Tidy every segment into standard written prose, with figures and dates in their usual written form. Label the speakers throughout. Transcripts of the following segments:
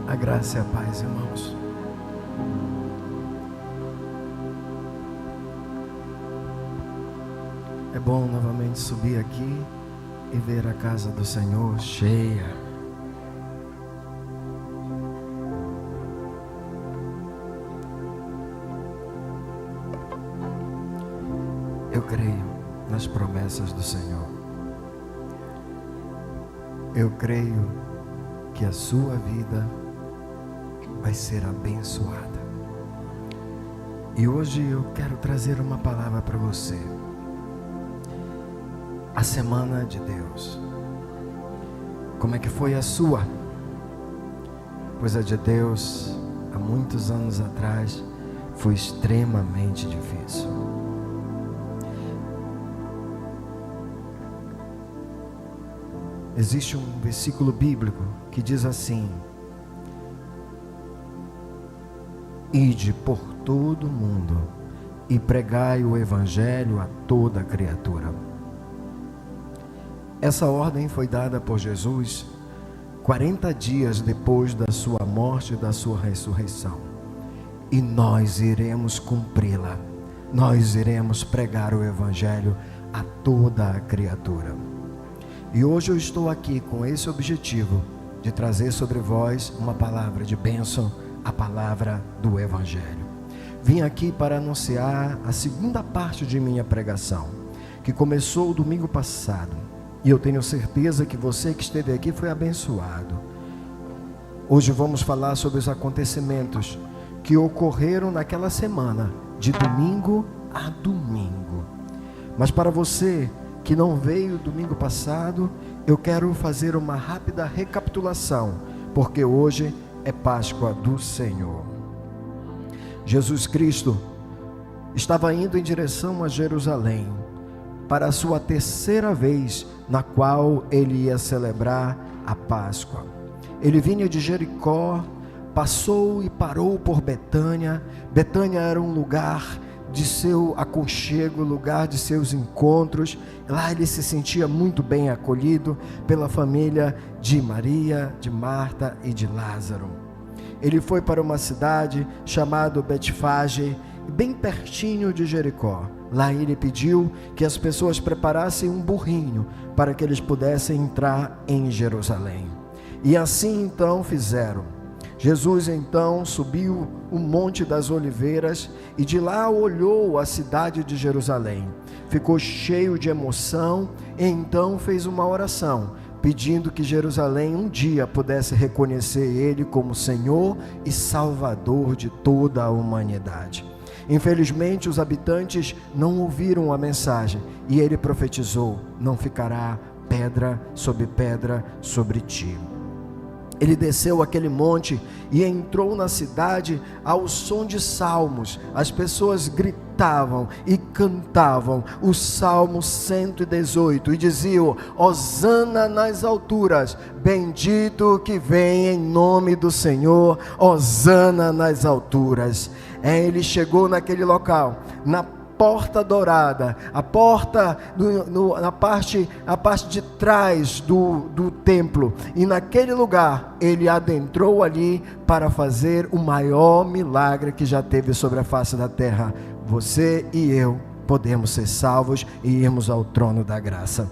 Speaker 1: A graça e a paz, irmãos. É bom novamente subir aqui e ver a casa do Senhor cheia. Eu creio nas promessas do Senhor. Eu creio que a sua vida vai ser abençoada. E hoje eu quero trazer uma palavra para você. A semana de Deus. Como é que foi a sua? Pois a de Deus, há muitos anos atrás, foi extremamente difícil. Existe um versículo bíblico que diz assim: ide por todo o mundo e pregai o evangelho a toda criatura. Essa ordem foi dada por Jesus 40 dias depois da sua morte e da sua ressurreição. E nós iremos cumpri-la. Nós iremos pregar o evangelho a toda a criatura. E hoje eu estou aqui com esse objetivo de trazer sobre vós uma palavra de bênção, a palavra do evangelho. Vim aqui para anunciar a segunda parte de minha pregação, que começou o domingo passado. E eu tenho certeza que você que esteve aqui foi abençoado. Hoje vamos falar sobre os acontecimentos que ocorreram naquela semana, de domingo a domingo. Mas para você que não veio domingo passado, eu quero fazer uma rápida recapitulação, porque hoje é Páscoa do Senhor. Jesus Cristo estava indo em direção a Jerusalém, para a sua terceira vez, na qual ele ia celebrar a Páscoa. Ele vinha de Jericó, passou e parou por Betânia. Betânia era um lugar de seu aconchego, lugar de seus encontros. Lá ele se sentia muito bem acolhido pela família de Maria, de Marta e de Lázaro. Ele foi para uma cidade chamada Betfage, bem pertinho de Jericó. Lá ele pediu que as pessoas preparassem um burrinho para que eles pudessem entrar em Jerusalém. E assim então fizeram. Jesus então subiu o Monte das Oliveiras e de lá olhou a cidade de Jerusalém. Ficou cheio de emoção e então fez uma oração, pedindo que Jerusalém um dia pudesse reconhecer ele como Senhor e Salvador de toda a humanidade. Infelizmente os habitantes não ouviram a mensagem e ele profetizou: não ficará pedra sobre ti. Ele desceu aquele monte e entrou na cidade ao som de salmos. As pessoas gritavam e cantavam o Salmo 118 e diziam: Hosana nas alturas, bendito que vem em nome do Senhor, Hosana nas alturas. Ele chegou naquele local, na porta dourada, a porta a parte de trás do templo, e naquele lugar ele adentrou ali para fazer o maior milagre que já teve sobre a face da terra. Você e eu podemos ser salvos e irmos ao trono da graça.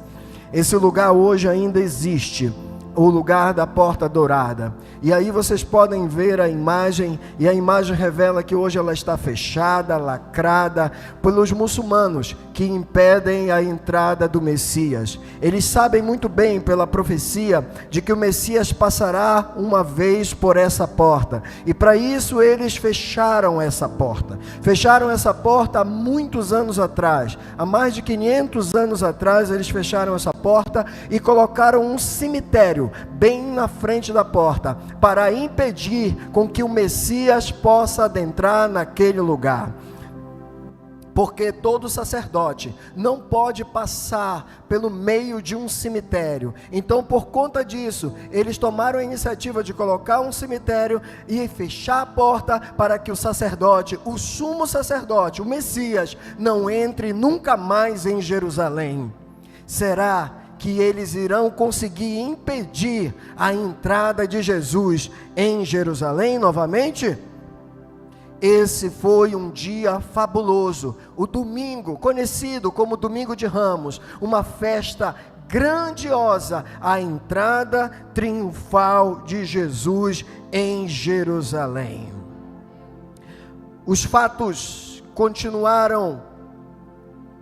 Speaker 1: Esse lugar hoje ainda existe, o lugar da porta dourada, e aí vocês podem ver a imagem, e a imagem revela que hoje ela está fechada, lacrada, pelos muçulmanos que impedem a entrada do Messias. Eles sabem muito bem pela profecia de que o Messias passará uma vez por essa porta, e para isso eles fecharam essa porta há muitos anos atrás, há mais de 500 anos atrás eles fecharam essa porta e colocaram um cemitério bem na frente da porta, para impedir com que o Messias possa adentrar naquele lugar. Porque todo sacerdote não pode passar pelo meio de um cemitério. Então, por conta disso, eles tomaram a iniciativa de colocar um cemitério e fechar a porta para que o sacerdote, o sumo sacerdote, o Messias, não entre nunca mais em Jerusalém. Será que eles irão conseguir impedir a entrada de Jesus em Jerusalém novamente? Esse foi um dia fabuloso, o domingo, conhecido como Domingo de Ramos, uma festa grandiosa, a entrada triunfal de Jesus em Jerusalém. Os fatos continuaram,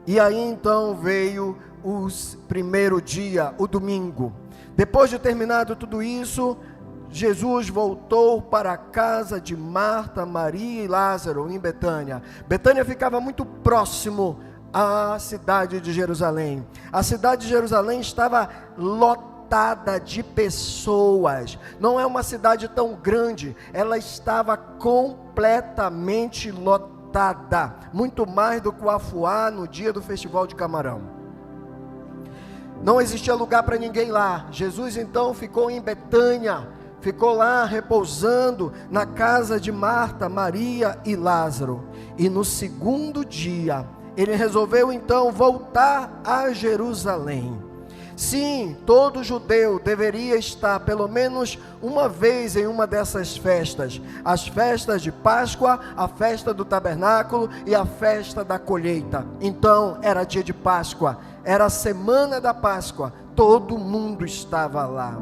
Speaker 1: e aí então veio o primeiro dia, o domingo. Depois de terminado tudo isso, Jesus voltou para a casa de Marta, Maria e Lázaro, em Betânia. Betânia ficava muito próximo à cidade de Jerusalém. A cidade de Jerusalém estava lotada de pessoas. Não é uma cidade tão grande, ela estava completamente lotada. Muito mais do que o Afuá no dia do Festival de Camarão. Não existia lugar para ninguém lá. Jesus então ficou em Betânia, ficou lá repousando na casa de Marta, Maria e Lázaro. E no segundo dia, ele resolveu então voltar a Jerusalém. Sim, todo judeu deveria estar pelo menos uma vez em uma dessas festas. As festas de Páscoa, a festa do tabernáculo e a festa da colheita. Então era dia de Páscoa, era a semana da Páscoa, todo mundo estava lá.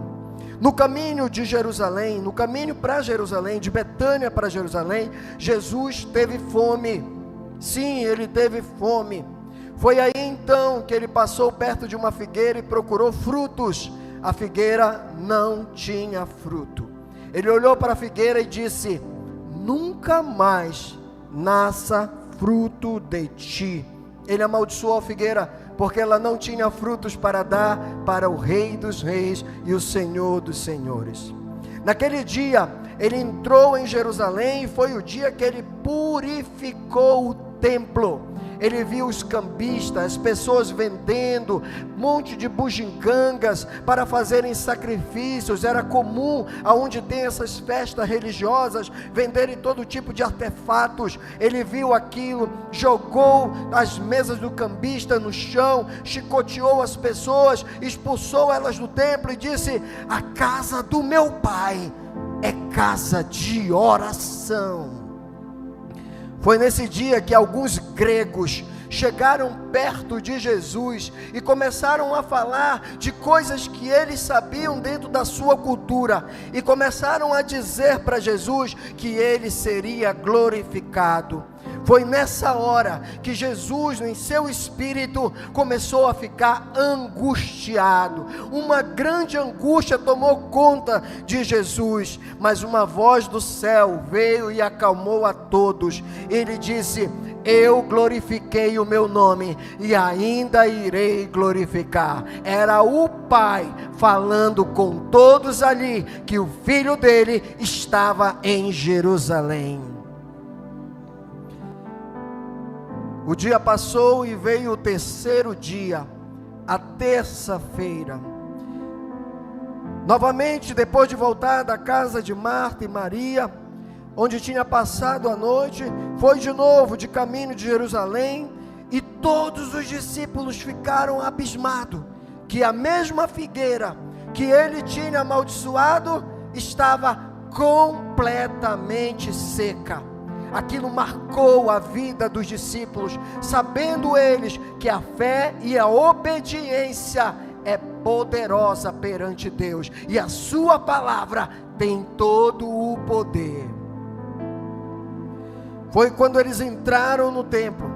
Speaker 1: No caminho de Jerusalém, no caminho para Jerusalém, de Betânia para Jerusalém, Jesus teve fome. Sim, ele teve fome. Foi aí então que ele passou perto de uma figueira e procurou frutos. A figueira não tinha fruto. Ele olhou para a figueira e disse: nunca mais nasça fruto de ti. Ele amaldiçoou a figueira porque ela não tinha frutos para dar para o Rei dos Reis e o Senhor dos Senhores. Naquele dia, ele entrou em Jerusalém e foi o dia que ele purificou o templo. Ele viu os cambistas, as pessoas vendendo um monte de bugigangas para fazerem sacrifícios. Era comum, aonde tem essas festas religiosas, venderem todo tipo de artefatos. Ele viu aquilo, jogou as mesas do cambista no chão, chicoteou as pessoas, expulsou elas do templo e disse: a casa do meu pai é casa de oração. Foi nesse dia que alguns gregos chegaram perto de Jesus e começaram a falar de coisas que eles sabiam dentro da sua cultura, e começaram a dizer para Jesus que ele seria glorificado. Foi nessa hora que Jesus, em seu espírito, começou a ficar angustiado. Uma grande angústia tomou conta de Jesus, mas uma voz do céu veio e acalmou a todos. Ele disse: eu glorifiquei o meu nome e ainda irei glorificar. Era o Pai falando com todos ali que o Filho dele estava em Jerusalém. O dia passou e veio o terceiro dia, a terça-feira. Novamente, depois de voltar da casa de Marta e Maria, onde tinha passado a noite, foi de novo de caminho de Jerusalém, e todos os discípulos ficaram abismados, que a mesma figueira que ele tinha amaldiçoado, estava completamente seca. Aquilo marcou a vida dos discípulos, sabendo eles que a fé e a obediência é poderosa perante Deus, e a sua palavra tem todo o poder. Foi quando eles entraram no templo,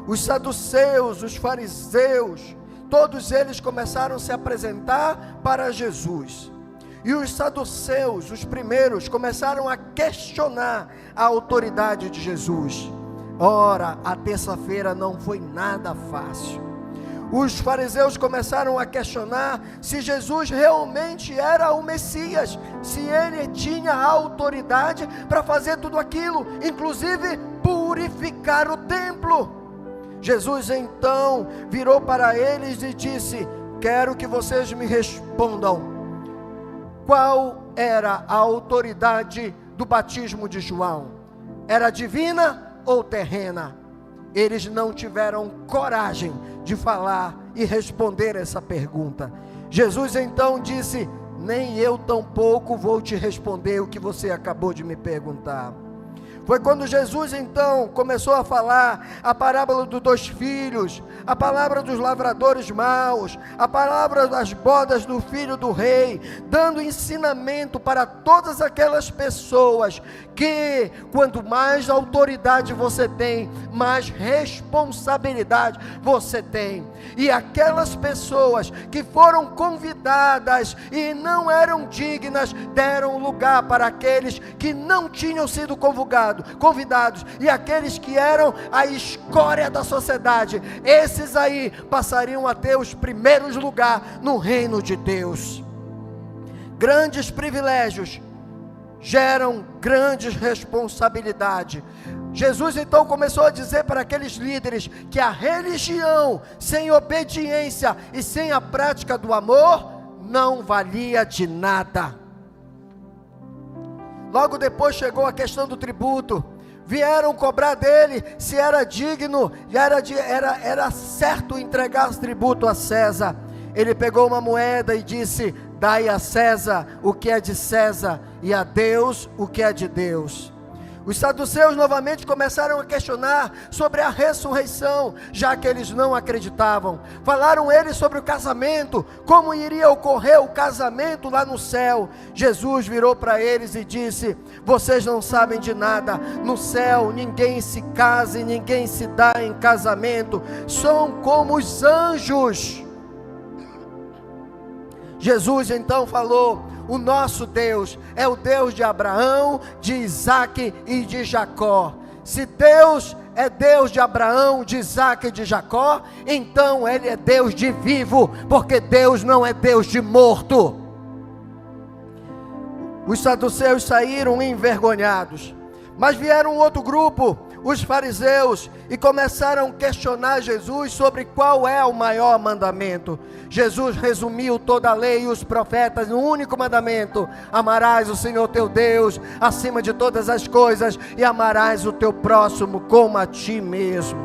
Speaker 1: os saduceus, os fariseus, todos eles começaram a se apresentar para Jesus. E os saduceus, os primeiros, começaram a questionar a autoridade de Jesus. Ora, a terça-feira não foi nada fácil. Os fariseus começaram a questionar se Jesus realmente era o Messias, se ele tinha autoridade para fazer tudo aquilo, inclusive purificar o templo. Jesus então virou para eles e disse: quero que vocês me respondam. Qual era a autoridade do batismo de João? Era divina ou terrena? Eles não tiveram coragem de falar e responder essa pergunta. Jesus então disse: nem eu tampouco vou te responder o que você acabou de me perguntar. Foi quando Jesus então começou a falar a parábola dos 2 filhos, a palavra dos lavradores maus, a palavra das bodas do filho do rei, dando ensinamento para todas aquelas pessoas que quanto mais autoridade você tem, mais responsabilidade você tem. E aquelas pessoas que foram convidadas e não eram dignas, deram lugar para aqueles que não tinham sido convidados, e aqueles que eram a escória da sociedade, esses aí passariam a ter os primeiros lugares no reino de Deus. Grandes privilégios geram grandes responsabilidades. Jesus então começou a dizer para aqueles líderes que a religião sem obediência e sem a prática do amor não valia de nada. Logo depois chegou a questão do tributo. Vieram cobrar dele se era digno, era certo entregar o tributo a César. Ele pegou uma moeda e disse: dai a César o que é de César, e a Deus o que é de Deus. Os saduceus novamente começaram a questionar sobre a ressurreição, já que eles não acreditavam. Falaram eles sobre o casamento, como iria ocorrer o casamento lá no céu. Jesus virou para eles e disse: vocês não sabem de nada. No céu ninguém se casa e ninguém se dá em casamento, são como os anjos. Jesus então falou: o nosso Deus é o Deus de Abraão, de Isaac e de Jacó. Se Deus é Deus de Abraão, de Isaac e de Jacó, então Ele é Deus de vivo, porque Deus não é Deus de morto. Os saduceus saíram envergonhados, mas vieram outro grupo, os fariseus, e começaram a questionar Jesus sobre qual é o maior mandamento. Jesus resumiu toda a lei e os profetas no único mandamento: amarás o Senhor teu Deus acima de todas as coisas, e amarás o teu próximo como a ti mesmo.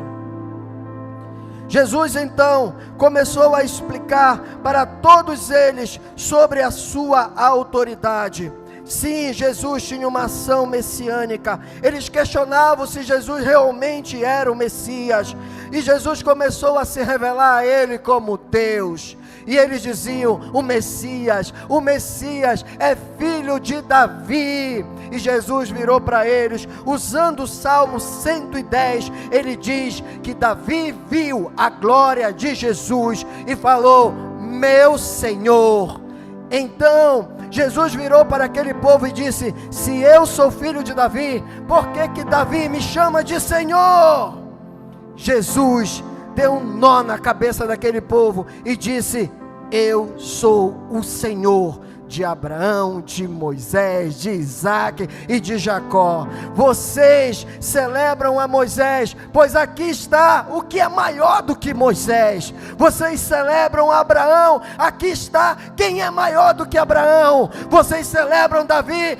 Speaker 1: Jesus então começou a explicar para todos eles sobre a sua autoridade. Sim, Jesus tinha uma ação messiânica. Eles questionavam se Jesus realmente era o Messias, e Jesus começou a se revelar a ele como Deus. E eles diziam: o Messias é filho de Davi. E Jesus virou para eles, usando o Salmo 110, ele diz que Davi viu a glória de Jesus e falou: meu Senhor. Então Jesus virou para aquele povo e disse: se eu sou filho de Davi, por que Davi me chama de Senhor? Jesus deu um nó na cabeça daquele povo e disse: eu sou o Senhor de Abraão, de Moisés, de Isaac e de Jacó. Vocês celebram a Moisés, pois aqui está o que é maior do que Moisés. Vocês celebram Abraão, aqui está quem é maior do que Abraão. Vocês celebram Davi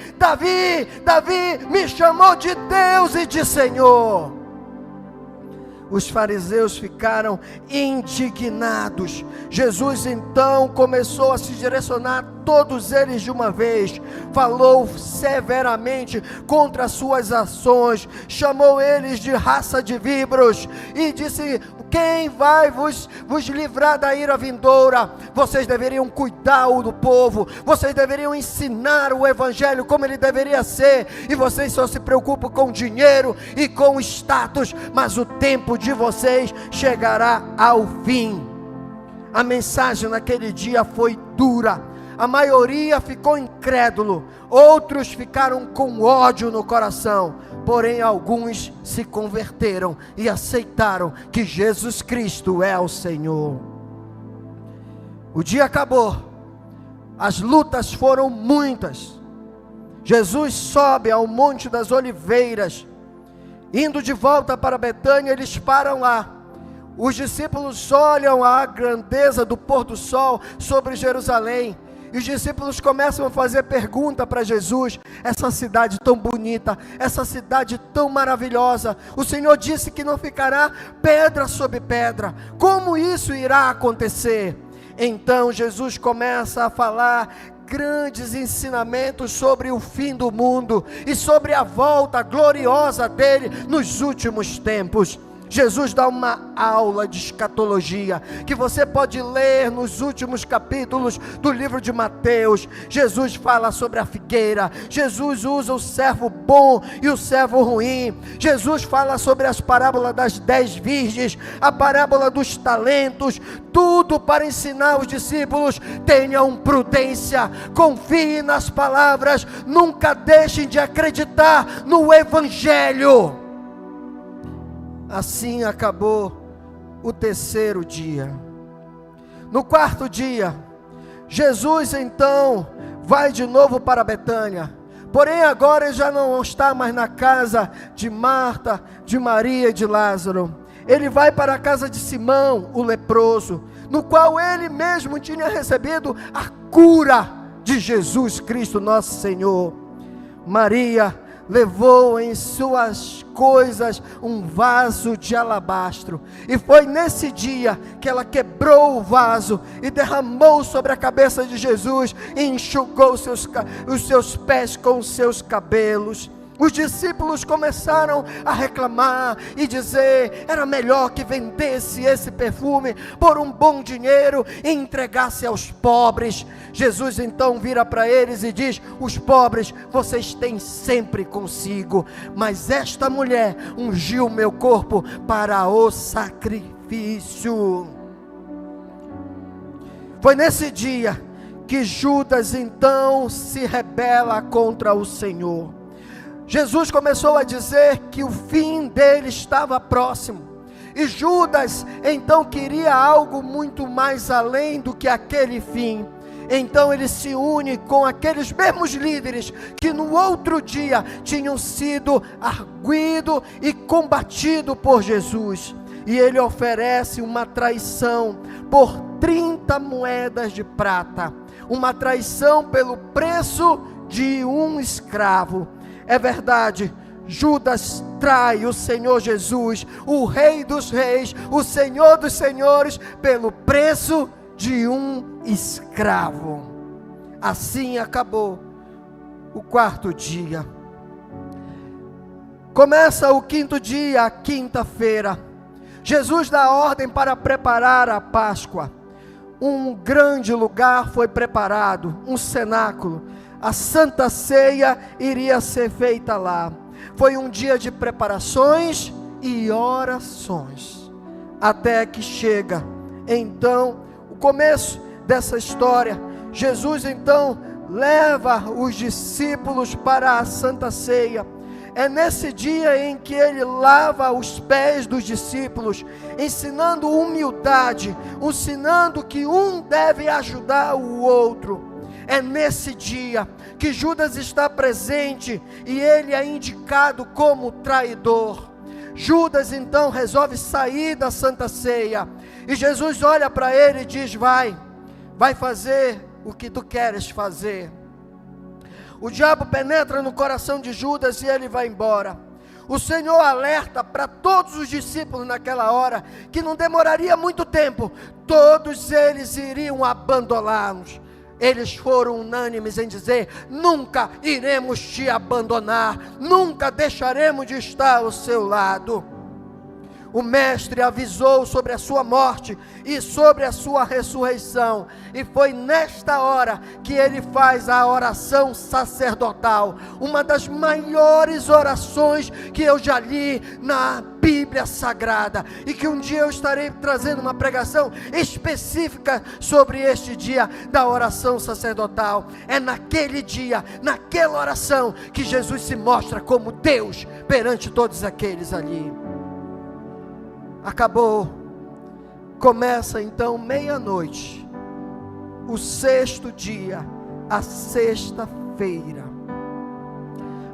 Speaker 1: me chamou de Deus e de Senhor. Os fariseus ficaram indignados. Jesus então começou a se direcionar a todos eles de uma vez. Falou severamente contra as suas ações, chamou eles de raça de víboras e disse: quem vai vos livrar da ira vindoura? Vocês deveriam cuidar do povo, vocês deveriam ensinar o evangelho como ele deveria ser, e vocês só se preocupam com dinheiro e com status, mas o tempo de vocês chegará ao fim. A mensagem naquele dia foi dura. A maioria ficou incrédulo, outros ficaram com ódio no coração, porém alguns se converteram e aceitaram que Jesus Cristo é o Senhor. O dia acabou, as lutas foram muitas. Jesus sobe ao Monte das Oliveiras, indo de volta para Betânia, eles param lá. Os discípulos olham a grandeza do pôr do sol sobre Jerusalém, E os discípulos começam a fazer pergunta para Jesus: essa cidade tão bonita, essa cidade tão maravilhosa, o Senhor disse que não ficará pedra sobre pedra, como isso irá acontecer? Então Jesus começa a falar grandes ensinamentos sobre o fim do mundo e sobre a volta gloriosa dele nos últimos tempos. Jesus dá uma aula de escatologia, que você pode ler nos últimos capítulos do livro de Mateus. Jesus fala sobre a figueira, Jesus usa o servo bom e o servo ruim, Jesus fala sobre as parábolas das 10 virgens, a parábola dos talentos, tudo para ensinar os discípulos: tenham prudência, confiem nas palavras, nunca deixem de acreditar no Evangelho. Assim acabou o terceiro dia. No quarto dia, Jesus então vai de novo para Betânia. Porém agora ele já não está mais na casa de Marta, de Maria e de Lázaro. Ele vai para a casa de Simão, o leproso, no qual ele mesmo tinha recebido a cura de Jesus Cristo, nosso Senhor. Maria levou em suas coisas um vaso de alabastro, e foi nesse dia que ela quebrou o vaso e derramou sobre a cabeça de Jesus e enxugou os seus pés com os seus cabelos. Os discípulos começaram a reclamar e dizer: era melhor que vendesse esse perfume por um bom dinheiro e entregasse aos pobres. Jesus então vira para eles e diz: os pobres vocês têm sempre consigo, mas esta mulher ungiu meu corpo para o sacrifício. Foi nesse dia que Judas então se rebela contra o Senhor. Jesus começou a dizer que o fim dele estava próximo, e Judas então queria algo muito mais além do que aquele fim. Então ele se une com aqueles mesmos líderes que no outro dia tinham sido arguido e combatido por Jesus, e ele oferece uma traição por 30 moedas de prata, uma traição pelo preço de um escravo. É verdade, Judas trai o Senhor Jesus, o Rei dos Reis, o Senhor dos Senhores, pelo preço de um escravo. Assim acabou o quarto dia. Começa o quinto dia, a quinta-feira. Jesus dá ordem para preparar a Páscoa. Um grande lugar foi preparado, um cenáculo. A Santa Ceia iria ser feita lá. Foi um dia de preparações e orações, até que chega então o começo dessa história. Jesus então leva os discípulos para a Santa Ceia. É nesse dia em que ele lava os pés dos discípulos, ensinando humildade, ensinando que um deve ajudar o outro. É nesse dia que Judas está presente e ele é indicado como traidor. Judas então resolve sair da Santa Ceia, e Jesus olha para ele e diz: vai fazer o que tu queres fazer. O diabo penetra no coração de Judas e ele vai embora. O Senhor alerta para todos os discípulos naquela hora que não demoraria muito tempo, todos eles iriam abandoná-los. Eles foram unânimes em dizer: nunca iremos te abandonar, nunca deixaremos de estar ao seu lado. O mestre avisou sobre a sua morte e sobre a sua ressurreição, e foi nesta hora que ele faz a oração sacerdotal, uma das maiores orações que eu já li na Bíblia Sagrada, e que um dia eu estarei trazendo uma pregação específica sobre este dia da oração sacerdotal. É naquele dia, naquela oração, que Jesus se mostra como Deus perante todos aqueles ali. Acabou, começa então meia-noite, o sexto dia, a sexta-feira.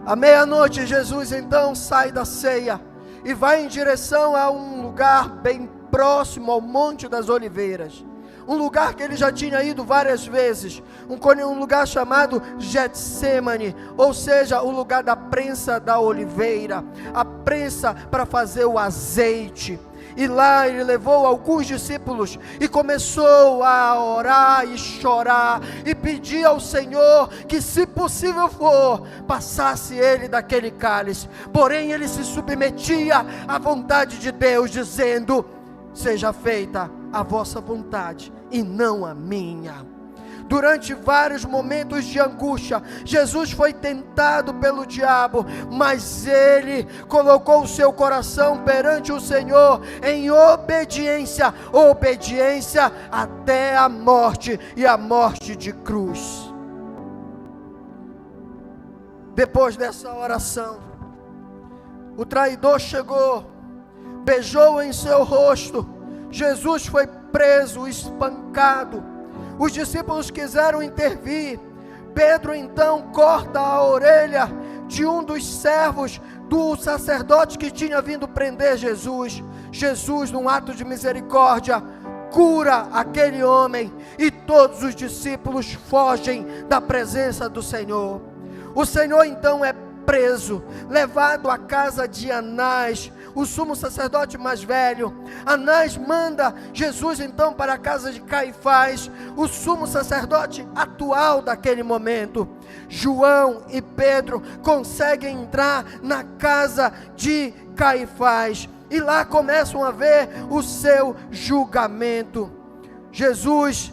Speaker 1: À meia-noite Jesus então sai da ceia e vai em direção a um lugar bem próximo ao Monte das Oliveiras, um lugar que ele já tinha ido várias vezes, um lugar chamado Getsemane, ou seja, o lugar da prensa da oliveira, a prensa para fazer o azeite. E lá ele levou alguns discípulos e começou a orar e chorar e pedir ao Senhor que, se possível for, passasse ele daquele cálice. Porém ele se submetia à vontade de Deus, dizendo: seja feita a vossa vontade e não a minha. Durante vários momentos de angústia, Jesus foi tentado pelo diabo, mas ele colocou o seu coração perante o Senhor em obediência até a morte, e a morte de cruz. Depois dessa oração, o traidor chegou, beijou em seu rosto. Jesus foi preso, espancado. Os discípulos quiseram intervir. Pedro então corta a orelha de um dos servos do sacerdote que tinha vindo prender Jesus. Jesus, num ato de misericórdia, cura aquele homem, e todos os discípulos fogem da presença do Senhor. O Senhor então é preso, levado à casa de Anás, o sumo sacerdote mais velho. Anás manda Jesus então para a casa de Caifás, o sumo sacerdote atual daquele momento. João e Pedro conseguem entrar na casa de Caifás, e lá começam a ver o seu julgamento. Jesus,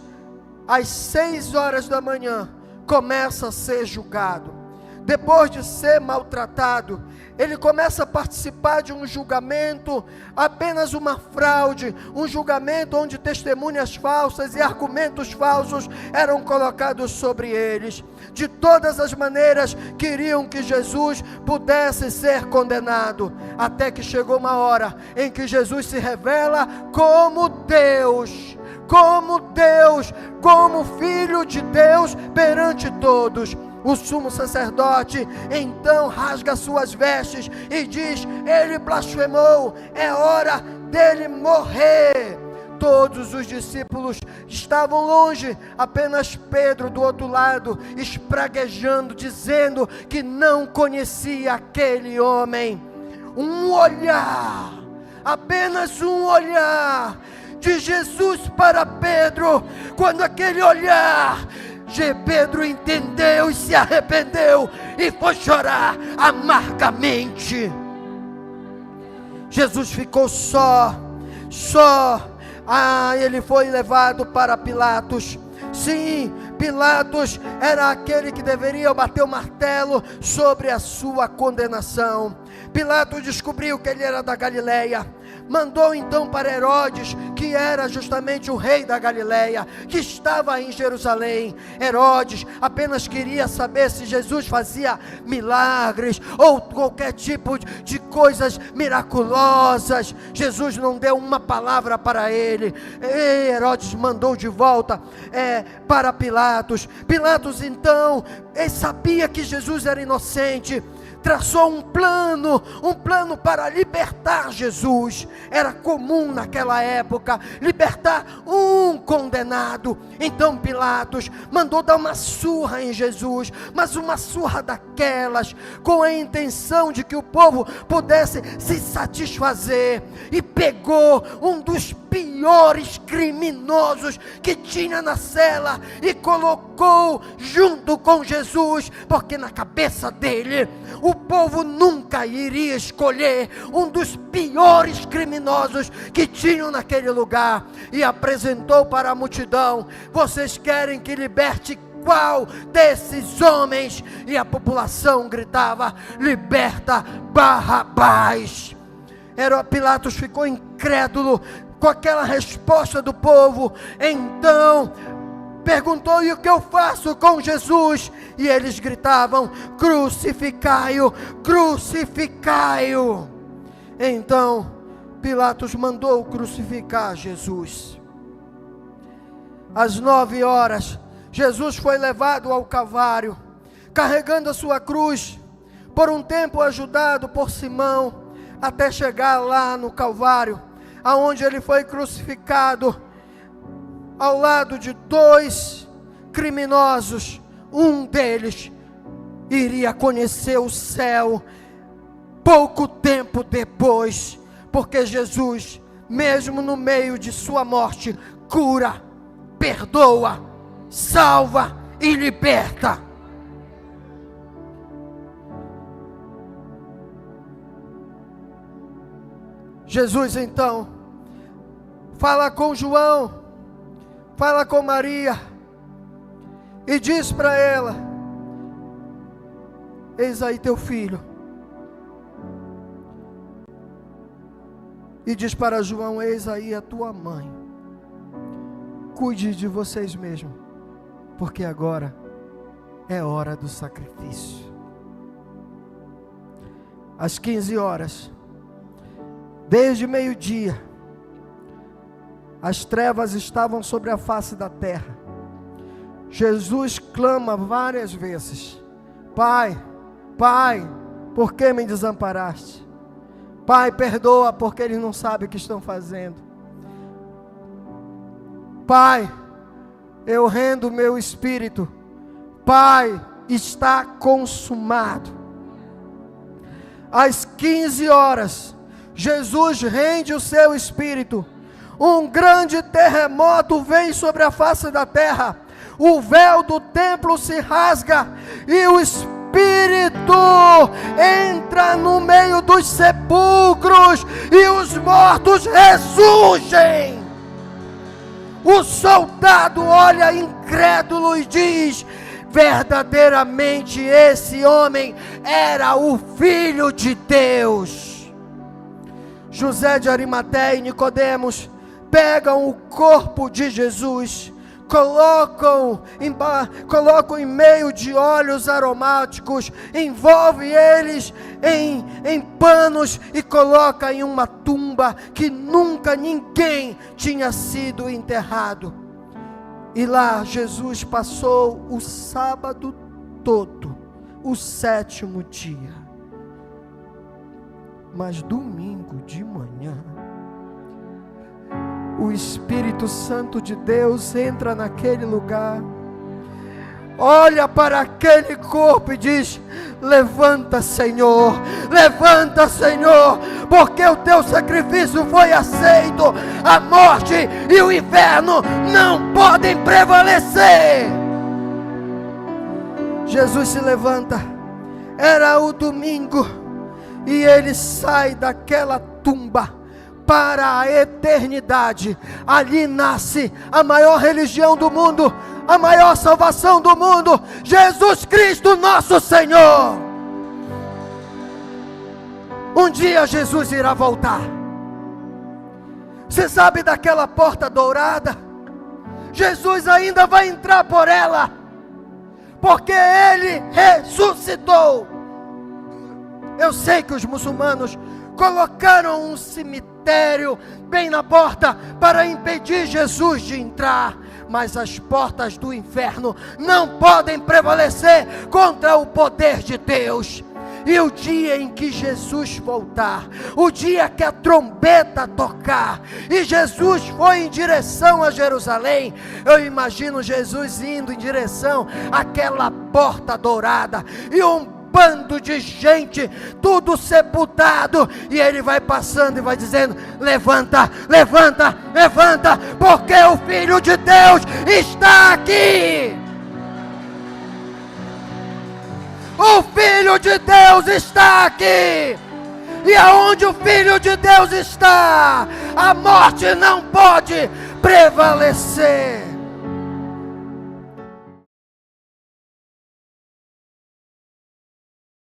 Speaker 1: às 6 horas da manhã, começa a ser julgado. Depois de ser maltratado, ele começa a participar de um julgamento, apenas uma fraude, um julgamento onde testemunhas falsas e argumentos falsos eram colocados sobre eles. De todas as maneiras, queriam que Jesus pudesse ser condenado, até que chegou uma hora em que Jesus se revela como Deus, como Filho de Deus perante todos. O sumo sacerdote então rasga suas vestes e diz: ele blasfemou, é hora dele morrer. Todos os discípulos estavam longe, apenas Pedro do outro lado, espraguejando, dizendo que não conhecia aquele homem. Um olhar, apenas um olhar de Jesus para Pedro. Quando aquele olhar, Pedro entendeu e se arrependeu e foi chorar amargamente. Jesus ficou só. Ele foi levado para Pilatos. Sim, Pilatos era aquele que deveria bater o martelo sobre a sua condenação. Pilatos descobriu que ele era da Galileia. Mandou então para Herodes, que era justamente o rei da Galileia, que estava em Jerusalém. Herodes apenas queria saber se Jesus fazia milagres ou qualquer tipo de coisas miraculosas. Jesus não deu uma palavra para ele. E Herodes mandou de volta para Pilatos. Pilatos então, ele sabia que Jesus era inocente, traçou um plano para libertar Jesus. Era comum naquela época libertar um condenado. Então Pilatos mandou dar uma surra em Jesus, mas uma surra daquelas, com a intenção de que o povo pudesse se satisfazer, e pegou um dos piores criminosos que tinha na cela e colocou junto com Jesus, porque na cabeça dele o povo nunca iria escolher um dos piores criminosos que tinham naquele lugar, e apresentou para a multidão: vocês querem que liberte qual desses homens? E a população gritava: liberta Barrabás. Pilatos ficou incrédulo com aquela resposta do povo. Então perguntou: e o que eu faço com Jesus? E eles gritavam: crucificai-o, crucificai-o. Então Pilatos mandou crucificar Jesus. Às 9 horas, Jesus foi levado ao Calvário, carregando a sua cruz, por um tempo ajudado por Simão, até chegar lá no Calvário, aonde ele foi crucificado. ao lado de 2 criminosos. Um deles iria conhecer o céu pouco tempo depois, porque Jesus, mesmo no meio de sua morte, cura, perdoa, salva e liberta. Jesus então fala com João, fala com Maria e diz para ela: eis aí teu filho. E diz para João: eis aí a tua mãe. Cuide de vocês mesmos, porque agora é hora do sacrifício. Às 15 horas, desde meio-dia, as trevas estavam sobre a face da terra. Jesus clama várias vezes: Pai, Pai, por que me desamparaste? Pai, perdoa, porque eles não sabem o que estão fazendo. Pai, eu rendo o meu espírito. Pai, está consumado. Às 15 horas, Jesus rende o seu espírito. Um grande terremoto vem sobre a face da terra. O véu do templo se rasga e o Espírito entra no meio dos sepulcros e os mortos ressurgem. O soldado olha incrédulo e diz: verdadeiramente esse homem era o Filho de Deus. José de Arimateia e Nicodemos pegam o corpo de Jesus, colocam em meio de óleos aromáticos, envolve eles em panos e coloca em uma tumba que nunca ninguém tinha sido enterrado. E lá Jesus passou o sábado todo, o 7º dia. Mas domingo de manhã, o Espírito Santo de Deus entra naquele lugar, olha para aquele corpo e diz: levanta, Senhor, porque o teu sacrifício foi aceito. A morte e o inferno não podem prevalecer. Jesus se levanta, era o domingo, e ele sai daquela tumba para a eternidade. Ali nasce a maior religião do mundo, a maior salvação do mundo, Jesus Cristo nosso Senhor. Um dia Jesus irá voltar. Você sabe daquela porta dourada? Jesus ainda vai entrar por ela, porque Ele ressuscitou. Eu sei que os muçulmanos colocaram um cemitério bem na porta para impedir Jesus de entrar, mas as portas do inferno não podem prevalecer contra o poder de Deus. E o dia em que Jesus voltar, o dia que a trombeta tocar, e Jesus foi em direção a Jerusalém, eu imagino Jesus indo em direção àquela porta dourada, e um bando de gente, tudo sepultado, e ele vai passando e vai dizendo: levanta, levanta, levanta, porque o Filho de Deus está aqui. O Filho de Deus está aqui. E aonde o Filho de Deus está, a morte não pode prevalecer.